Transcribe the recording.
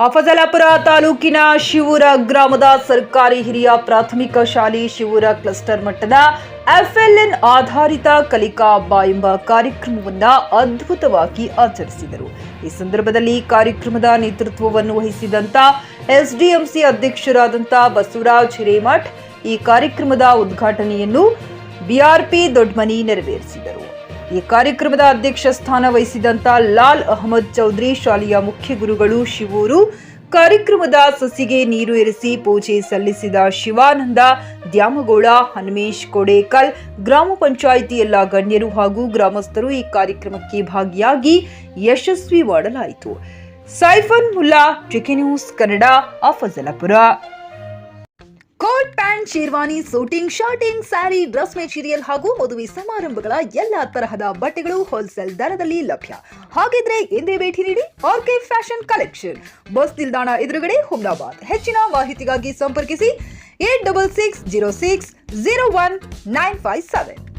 ಅಫಜಲಪುರ ತಾಲೂಕಿನ ಶಿವೂರ ಗ್ರಾಮದ ಸರ್ಕಾರಿ ಹಿರಿಯ ಪ್ರಾಥಮಿಕ ಶಾಲೆ ಶಿವೂರ ಕ್ಲಸ್ಟರ್ ಮಟ್ಟದ ಎಫ್ಎಲ್ಎನ್ ಆಧಾರಿತ ಕಲಿಕಾ ಹಬ್ಬ ಎಂಬ ಕಾರ್ಯಕ್ರಮವನ್ನು ಅದ್ಭುತವಾಗಿ ಆಚರಿಸಿದರು. ಈ ಸಂದರ್ಭದಲ್ಲಿ ಕಾರ್ಯಕ್ರಮದ ನೇತೃತ್ವವನ್ನು ವಹಿಸಿದಂತ ಎಸ್ಡಿಎಂಸಿ ಅಧ್ಯಕ್ಷರಾದಂಥ ಬಸವರಾಜ್ ಹಿರೇಮಠ್ ಈ ಕಾರ್ಯಕ್ರಮದ ಉದ್ಘಾಟನೆಯನ್ನು ಬಿಆರ್ಪಿ ದೊಡ್ಡಮನಿ ನೆರವೇರಿಸಿದರು. ಈ ಕಾರ್ಯಕ್ರಮದ ಅಧ್ಯಕ್ಷ ಸ್ಥಾನ ವಹಿಸಿದಂತ ಲಾಲ್ ಅಹಮದ್ ಚೌಧರಿ ಶಾಲೆಯ ಮುಖ್ಯ ಗುರುಗಳು ಶಿವೂರು ಕಾರ್ಯಕ್ರಮದ ಸಸಿಗೆ ನೀರು ಎರಸಿ ಪೂಜೆ ಸಲ್ಲಿಸಿದ ಶಿವಾನಂದ ದ್ಯಾಮಗೋಳ, ಹನುಮೇಶ್ ಕೋಡೇಕಲ್, ಗ್ರಾಮ ಪಂಚಾಯಿತಿ ಎಲ್ಲ ಗಣ್ಯರು ಹಾಗೂ ಗ್ರಾಮಸ್ಥರು ಈ ಕಾರ್ಯಕ್ರಮಕ್ಕೆ ಭಾಗಿಯಾಗಿ ಯಶಸ್ವಿ ಮಾಡಲಾಯಿತು. Saifan Mulla, TK news Kannada, Afzalpur. Coat pant, sherwani, suiting, shirting, sari, dress material ಹಾಗೂ ಮದುವೆ ಸಮಾರಂಭಗಳ ಎಲ್ಲಾ ತರಹದ ಬಟ್ಟೆಗಳು ಹೋಲ್ಸೇಲ್ ದರದಲ್ಲಿ ಲಭ್ಯ. ಹಾಗಿದ್ರೆ ಎಂದೇ ಭೇಟಿ ನೀಡಿ ಆರ್ಕೆ ಫ್ಯಾಷನ್ ಕಲೆಕ್ಷನ್, ಬಸ್ ನಿಲ್ದಾಣ ಎದುರುಗಡೆ, ಹುಮ್ನಾಬಾದ್. ಹೆಚ್ಚಿನ ಮಾಹಿತಿಗಾಗಿ ಸಂಪರ್ಕಿಸಿ 8660601957.